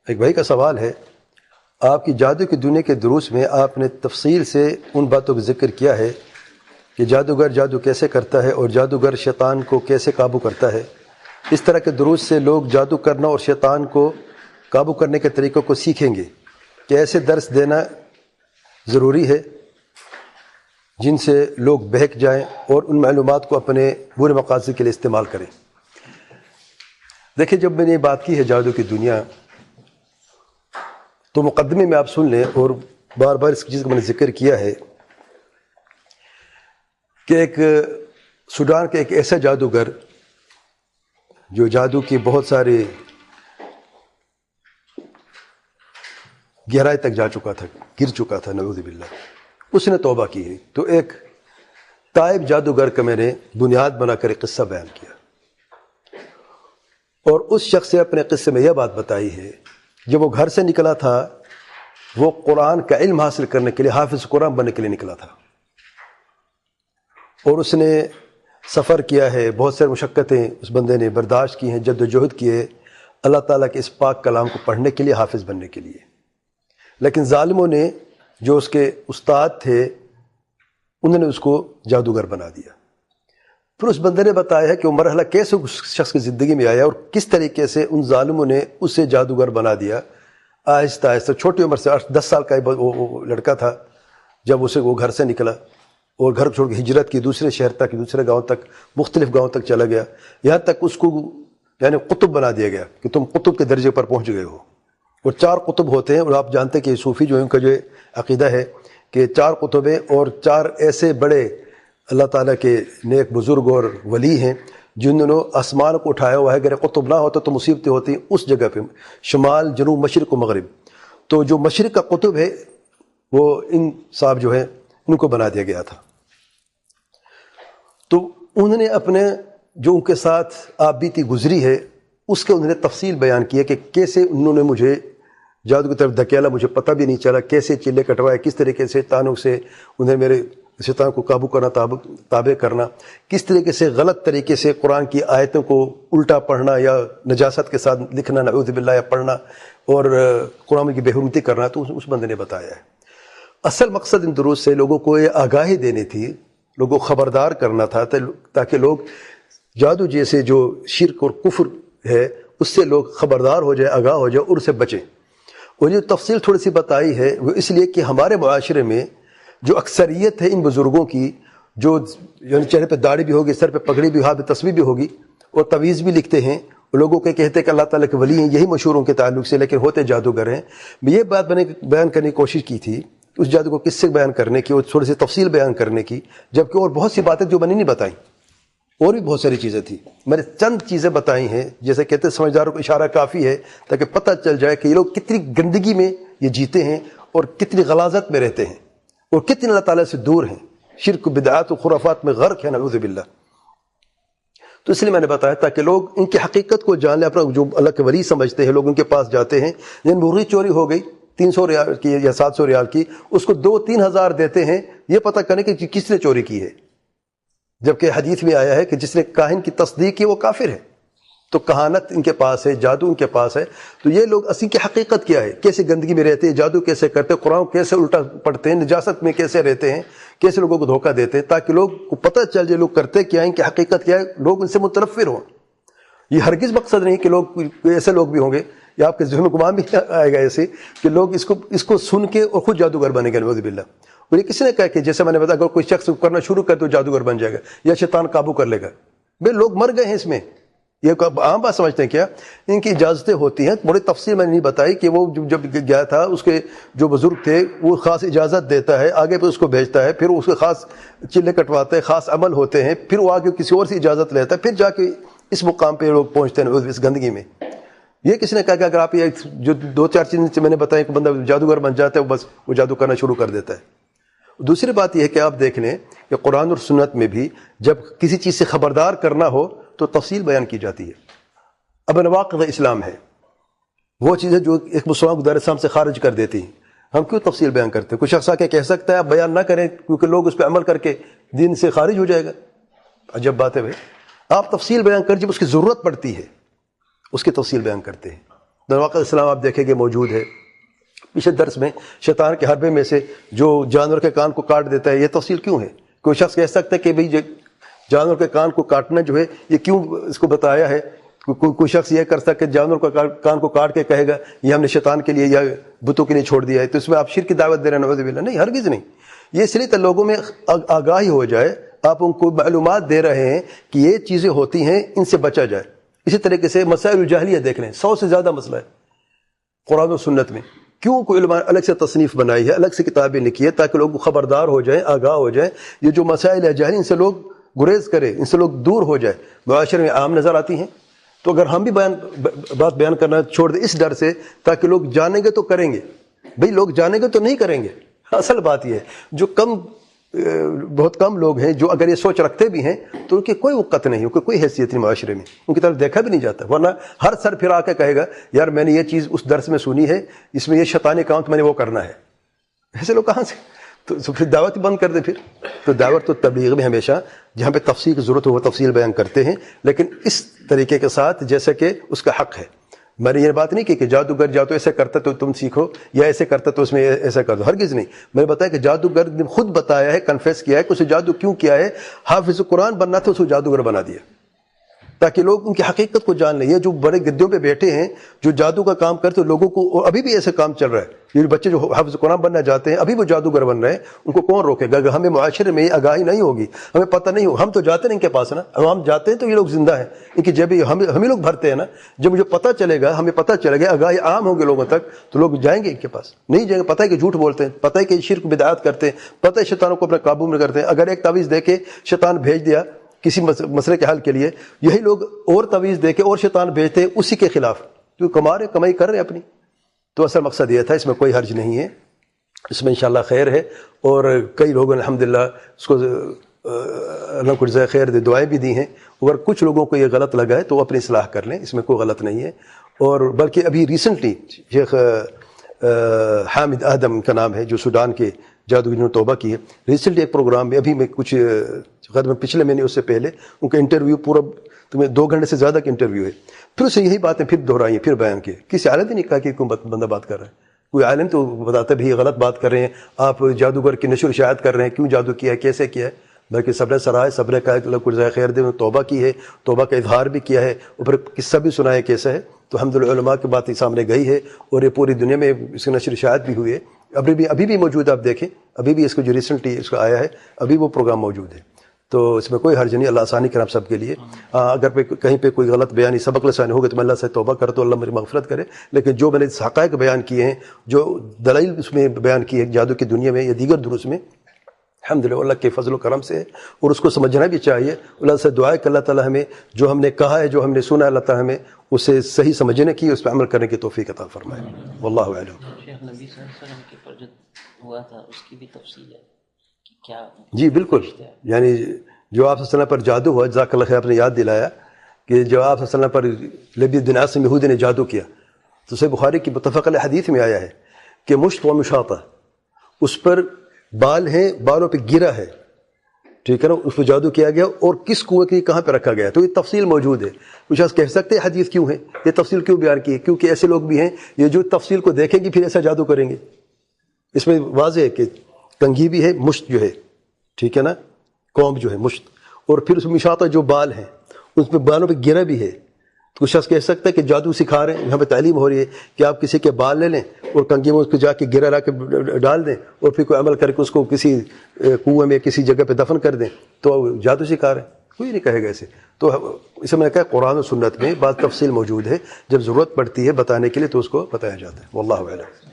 ایک بھائی کا سوال ہے، آپ کی جادو کی دنیا کے دروس میں آپ نے تفصیل سے ان باتوں کا ذکر کیا ہے کہ جادوگر جادو کیسے کرتا ہے اور جادوگر شیطان کو کیسے قابو کرتا ہے۔ اس طرح کے دروس سے لوگ جادو کرنا اور شیطان کو قابو کرنے کے طریقوں کو سیکھیں گے کہ ایسے درس دینا ضروری ہے جن سے لوگ بہک جائیں اور ان معلومات کو اپنے برے مقاصد کے لیے استعمال کریں۔ دیکھیں، جب میں نے یہ بات کی ہے جادو کی دنیا، تو مقدمے میں آپ سن لیں، اور بار بار اس چیز کا میں نے ذکر کیا ہے کہ ایک سوڈان کے ایک ایسا جادوگر جو جادو کی بہت ساری گہرائی تک جا چکا تھا، گر چکا تھا، نعوذ باللہ، اس نے توبہ کی ہے۔ تو ایک تائب جادوگر کا میں نے بنیاد بنا کر ایک قصہ بیان کیا، اور اس شخص سے اپنے قصے میں یہ بات بتائی ہے، جب وہ گھر سے نکلا تھا وہ قرآن کا علم حاصل کرنے کے لیے، حافظ قرآن بننے کے لیے نکلا تھا، اور اس نے سفر کیا ہے، بہت ساری مشقتیں اس بندے نے برداشت کی ہیں، جد و جہد کیے اللہ تعالیٰ کے اس پاک کلام کو پڑھنے کے لیے، حافظ بننے کے لیے۔ لیکن ظالموں نے، جو اس کے استاد تھے، انہوں نے اس کو جادوگر بنا دیا۔ پھر اس بندے نے بتایا ہے کہ وہ مرحلہ کیسے اس شخص کی زندگی میں آیا اور کس طریقے سے ان ظالموں نے اسے جادوگر بنا دیا۔ آہستہ آہستہ چھوٹی عمر سے 10 سال کا وہ لڑکا تھا جب وہ گھر سے نکلا، اور گھر چھوڑ کے ہجرت کی، دوسرے شہر تک، دوسرے گاؤں تک، مختلف گاؤں تک چلا گیا، یہاں تک اس کو یعنی قطب بنا دیا گیا کہ تم قطب کے درجے پر پہنچ گئے ہو۔ اور 4 قطب ہوتے ہیں، اور آپ جانتے ہیں کہ صوفی جو ان کا جو عقیدہ ہے کہ 4 قطب ہیں، اور 4 ایسے بڑے اللہ تعالیٰ کے نیک بزرگ اور ولی ہیں جنہوں نے آسمان کو اٹھایا ہوا ہے۔ اگر قطب نہ ہوتا تو مصیبتیں ہوتی اس جگہ پہ، شمال، جنوب، مشرق و مغرب۔ تو جو مشرق کا قطب ہے وہ ان صاحب جو ہے ان کو بنا دیا گیا تھا۔ تو انہوں نے اپنے جو ان کے ساتھ آپ بیتی گزری ہے اس کے انہوں نے تفصیل بیان کی ہے کہ کیسے انہوں نے مجھے جادو کی طرف دھکیلا، مجھے پتہ بھی نہیں چلا، کیسے چلے کٹوائے، کس طریقے سے شیطانوں سے انہیں میرے شیطان کو قابو کرنا، تابع کرنا، کس طریقے سے غلط طریقے سے قرآن کی آیتوں کو الٹا پڑھنا یا نجاست کے ساتھ لکھنا، نعوذ باللہ، یا پڑھنا اور قرآن کی بے حرمتی کرنا۔ تو اس بندے نے بتایا ہے۔ اصل مقصد ان دروس سے لوگوں کو یہ آگاہی دینی تھی، لوگوں کو خبردار کرنا تھا تاکہ لوگ جادو جیسے جو شرک اور کفر ہے اس سے لوگ خبردار ہو جائے، آگاہ ہو جائے اور اسے بچیں۔ اور یہ تفصیل تھوڑی سی بتائی ہے وہ اس لیے کہ ہمارے معاشرے میں جو اکثریت ہے ان بزرگوں کی، جو یعنی چہرے پہ داڑھی بھی ہوگی، سر پہ پگڑی بھی، ہاتھ پہ تسبیح بھی ہوگی، اور تعویذ بھی لکھتے ہیں، لوگوں کے کہتے ہیں کہ اللہ تعالیٰ کے ولی ہیں، یہی مشہور ان کے تعلق سے، لیکن ہوتے جادوگر ہیں۔ میں یہ بات بیان کرنے کی کوشش کی تھی، اس جادو کو کس سے بیان کرنے کی اور تھوڑی سی تفصیل بیان کرنے کی، جبکہ اور بہت سی باتیں جو میں نے نہیں بتائیں، اور بھی بہت ساری چیزیں تھیں، میں نے چند چیزیں بتائی ہیں، جیسے کہتے ہیں سمجھداروں کو اشارہ کافی ہے تاکہ پتہ چل جائے کہ یہ لوگ کتنی گندگی میں یہ جیتے ہیں اور کتنی غلاظت میں رہتے ہیں اور کتنے اللہ تعالیٰ سے دور ہیں، شرک و بدعات و خرافات میں غرق ہیں، نعوذ باللہ۔ تو اس لیے میں نے بتایا تاکہ لوگ ان کی حقیقت کو جان لیں، اپنا جو اللہ کے ولی سمجھتے ہیں، لوگ ان کے پاس جاتے ہیں، جن مرغی چوری ہو گئی 300 ریال کی یا 700 ریال کی، اس کو 2-3 ہزار دیتے ہیں یہ پتہ کرنے کہ کس نے چوری کی ہے، جبکہ حدیث میں آیا ہے کہ جس نے کاہن کی تصدیق کی وہ کافر ہے۔ تو کہانت ان کے پاس ہے، جادو ان کے پاس ہے۔ تو یہ لوگ اصل کی حقیقت کیا ہے، کیسے گندگی میں رہتے ہیں، جادو کیسے کرتے ہیں، قرآن کیسے الٹا پڑھتے ہیں، نجاست میں کیسے رہتے ہیں، کیسے لوگوں کو دھوکہ دیتے ہیں، تاکہ لوگ کو پتہ چل جائے لوگ کرتے کیا ہیں، ان کی حقیقت کیا ہے، لوگ ان سے متنفر ہوں۔ یہ ہرگز مقصد نہیں کہ لوگ ایسے لوگ بھی ہوں گے، یا آپ کے ذہن میں گمان بھی آئے گا ایسے کہ لوگ اس کو سن کے اور خود جادوگر بنے گا، نعوذ باللہ۔ اور یہ کسی نے کہا کہ جیسے میں نے بتایا اگر کوئی شخص کرنا شروع کر تو جادوگر بن جائے گا یا شیطان قابو کر لے گا، بھئی لوگ مر گئے ہیں اس میں، یہ عام بات سمجھتے ہیں کیا؟ ان کی اجازتیں ہوتی ہیں، بڑی تفصیل میں نے نہیں بتائی کہ وہ جب گیا تھا اس کے جو بزرگ تھے وہ خاص اجازت دیتا ہے، آگے پہ اس کو بھیجتا ہے، پھر اس کے خاص چلے کٹواتے ہیں، خاص عمل ہوتے ہیں، پھر وہ آگے کسی اور سے اجازت لیتا ہے، پھر جا کے اس مقام پہ لوگ پہنچتے ہیں اس گندگی میں۔ یہ کسی نے کہا کہ اگر آپ یہ جو 2-4 چیزیں میں نے بتائی کہ بندہ جادوگر بن جاتا ہے، بس وہ جادو کرنا شروع کر دیتا ہے۔ دوسری بات یہ ہے کہ آپ دیکھ لیں کہ قرآن اور سنت میں بھی جب کسی چیز سے خبردار کرنا ہو تو تفصیل بیان کی جاتی ہے۔ اب نواقض اسلام ہے، وہ چیزیں جو ایک مسلمان کو دائرہ اسلام سے خارج کر دیتی ہیں، ہم کیوں تفصیل بیان کرتے ہیں؟ کوئی شخص آ کے کہہ سکتا ہے آپ بیان نہ کریں کیونکہ لوگ اس پہ عمل کر کے دین سے خارج ہو جائے گا۔ عجب بات ہے بھائی، آپ تفصیل بیان کر جب اس کی ضرورت پڑتی ہے اس کی تفصیل بیان کرتے ہیں۔ نواقض اسلام آپ دیکھیں گے موجود ہے. پچھلے درس میں شیطان کے حربے میں سے جو جانور کے کان کو کاٹ دیتا ہے، یہ تفصیل کیوں ہے؟ کوئی شخص کہہ سکتا ہے کہ بھئی جانور کے کان کو کاٹنا جو ہے یہ کیوں اس کو بتایا ہے؟ کوئی شخص یہ کر سکتا ہے کہ جانور کا کان کو کاٹ کے کہے گا یہ ہم نے شیطان کے لیے یا بتوں کے لیے چھوڑ دیا ہے، تو اس میں آپ شرک کی دعوت دے رہے ہیں. نعوذ باللہ. نہیں، ہرگز نہیں. یہ اس لیے تو لوگوں میں آگاہی ہو جائے، آپ ان کو معلومات دے رہے ہیں کہ یہ چیزیں ہوتی ہیں، ان سے بچا جائے. اسی طریقے سے مسائل الجاہلیہ دیکھ لیں، 100 سے زیادہ مسئلہ ہے قرآن و سنت میں. کیوں کوئی علماء الگ سے تصنیف بنائی ہے، الگ سے کتابیں لکھی ہے، تاکہ لوگ خبردار ہو جائیں، آگاہ ہو جائیں. یہ جو مسائل ہے جاہلی، ان سے لوگ گریز کریں، ان سے لوگ دور ہو جائے، معاشرے میں عام نظر آتی ہیں. تو اگر ہم بھی بات بیان کرنا چھوڑ دیں اس ڈر سے، تاکہ لوگ جانیں گے تو کریں گے. بھئی لوگ جانیں گے تو نہیں کریں گے. اصل بات یہ ہے جو بہت کم لوگ ہیں جو اگر یہ سوچ رکھتے بھی ہیں تو ان کی کوئی وقت نہیں، ان کی کوئی حیثیت نہیں معاشرے میں، ان کی طرف دیکھا بھی نہیں جاتا. ورنہ ہر سر پھر آ کے کہے گا یار میں نے یہ چیز اس درس میں سنی ہے، اس میں یہ شیطانی کام تو میں نے وہ کرنا ہے. ایسے لوگ کہاں سے؟ تو پھر دعوت بند کر دیں. پھر تو دعوت تو تبلیغ میں ہمیشہ جہاں پہ تفصیل کی ضرورت ہو وہ تفصیل بیان کرتے ہیں، لیکن اس طریقے کے ساتھ جیسے کہ اس کا حق ہے. میں نے یہ بات نہیں کی کہ جادوگر جا تو ایسے کرتا تو تم سیکھو، یا ایسے کرتا تو اس میں ایسا کر دو. ہرگز نہیں. میں نے بتایا کہ جادوگر نے خود بتایا ہے، کنفیس کیا ہے کہ اسے جادو کیوں کیا ہے. حافظ قرآن بننا تھا، اسے جادوگر بنا دیا تاکہ لوگ ان کی حقیقت کو جان لیں. یہ جو بڑے گدیوں پہ بیٹھے ہیں جو جادو کا کام کرتے لوگوں کو، اور ابھی بھی ایسے کام چل رہا ہے. یہ بچے جو حافظ قرآن بننا چاہتے ہیں ابھی وہ جادوگر بن رہے ہیں، ان کو کون روکے گا؟ اگر ہمیں معاشرے میں آگاہی نہیں ہوگی، ہمیں پتہ نہیں ہو، ہم تو جاتے ہیں ان کے پاس نا. ہم جاتے ہیں تو یہ لوگ زندہ ہیں، ان کی جیبیں ہمیں لوگ بھرتے ہیں نا. جب مجھے پتہ چلے گا، ہمیں پتہ چلے گا، آگاہی عام ہوگی لوگوں تک، تو لوگ جائیں گے ان کے پاس. نہیں جائیں گے. پتہ ہے کہ جھوٹ بولتے ہیں، پتہ ہے کہ شرک بدعات کرتے ہیں، پتہ ہے شیطانوں کو اپنے قابو میں کرتے ہیں. اگر ایک تعویذ دے کے شیطان بھیج دیا کسی مسئلے کے حل کے لیے، یہی لوگ اور تعویذ دے کے اور شیطان بھیجتے ہیں اسی کے خلاف، جو کمائی کر رہے ہیں اپنی. تو اصل مقصد یہ تھا. اس میں کوئی حرج نہیں ہے، اس میں انشاءاللہ خیر ہے. اور کئی لوگوں نے الحمدللہ اس کو اللہ کو جزائے خیر دے دعائیں بھی دی ہیں. اگر کچھ لوگوں کو یہ غلط لگا ہے تو وہ اپنی اصلاح کر لیں، اس میں کوئی غلط نہیں ہے. اور بلکہ ابھی ریسنٹلی شیخ حامد آدم کا نام ہے جو سوڈان کے جادوگر نے توبہ کی ہے. ریسنٹلی ایک پروگرام میں ابھی میں کچھ پچھلے مہینے اس سے پہلے ان کا انٹرویو پورا تمہیں 2 گھنٹے سے زیادہ کا انٹرویو ہے. پھر اسے یہی باتیں پھر دہرائی ہیں، پھر بیان کی. کسی عالم نے نہیں کہا کہ کوئی بندہ بات کر رہا ہے. کوئی عالم تو بتاتا بھی غلط بات کر رہے ہیں، آپ جادوگر کی نشر و اشاعت کر رہے ہیں، کیوں جادو کیا ہے، کیسے کیا ہے. بلکہ صبر سرائے، صبر کا اللہ کو جزائے خیر دے، توبہ کی ہے، توبہ کا اظہار بھی کیا ہے، اور پھر قصہ بھی سنایا کیسا ہے. تو الحمدللہ علماء کی بات سامنے گئی ہے، اور یہ پوری دنیا میں اس کی نشر و اشاعت بھی ہوئی ہے. ابھی بھی موجود ہے. آپ دیکھیں ابھی بھی اس کو جو ریسنٹلی اس کا آیا ہے ابھی وہ پروگرام موجود ہے. تو اس میں کوئی حرج نہیں. اللہ آسانی کرے ہم سب کے لیے. اگر کہیں پہ کوئی غلط بیانی سبق لسانی ہوگا تو میں اللہ سے توبہ کرتا ہوں، اللہ میری مغفرت کرے. لیکن جو میں نے حقائق بیان کیے ہیں، جو دلائل اس میں بیان کی ہے جادو کی دنیا میں یا دیگر دروس میں، الحمدللہ اللہ کے فضل و کرم سے ہے. اور اس کو سمجھنا بھی چاہیے. اللہ سے دعا ہے کہ اللہ تعالیٰ ہمیں جو ہم نے کہا ہے، جو ہم نے سنا ہے، اللہ تعالیٰ ہمیں اسے صحیح سمجھنے کی، اس پہ عمل کرنے کی توفیق عطا فرمائے. واللہ اعلم. شیخ نبی صلی اللہ علیہ وسلم کے پر جو ہوا تھا اس کی بھی تفصیل ہے کہ کیا؟ جی بالکل. یعنی جو آپ صلی اللہ علیہ وسلم پر جادو ہوا، جزاک اللہ خیر، آپ نے یاد دلایا کہ جو آپ صلی اللہ علیہ وسلم پر لبید بن عاصم یہودی نے جادو کیا، تو صحیح بخاری کی متفق علیہ حدیث میں آیا ہے کہ مشط و مشاطہ، اس پر بال ہیں، بالوں پہ گرا ہے، ٹھیک ہے نا، اس پہ جادو کیا گیا، اور کس کنویں کے کہاں پہ رکھا گیا. تو یہ تفصیل موجود ہے. کچھ شخص کہہ سکتے ہیں حدیث کیوں ہے، یہ تفصیل کیوں بیان کی ہے؟ کیونکہ ایسے لوگ بھی ہیں یہ جو تفصیل کو دیکھیں گے پھر ایسا جادو کریں گے. اس میں واضح ہے کہ کنگھی بھی ہے، مشت جو ہے، ٹھیک ہے نا، کومب جو ہے مشت، اور پھر اس میں مشاطہ جو بال ہیں اس پہ بالوں پہ گرا بھی ہے. تو کچھ شخص کہہ سکتا ہے کہ جادو سکھا رہے ہیں. یہاں پہ تعلیم ہو رہی ہے کہ آپ کسی کے بال لے لیں اور کنگھی میں اس کو جا کے گرا لا کے ڈال دیں، اور پھر کوئی عمل کر کے اس کو کسی کنویں میں کسی جگہ پہ دفن کر دیں، تو جادو سکھا رہے ہیں. کوئی نہیں کہے گا ایسے. تو اسے میں نے کہا قرآن و سنت میں بعض تفصیل موجود ہے، جب ضرورت پڑتی ہے بتانے کے لیے تو اس کو بتایا جاتا ہے. واللہ اعلم.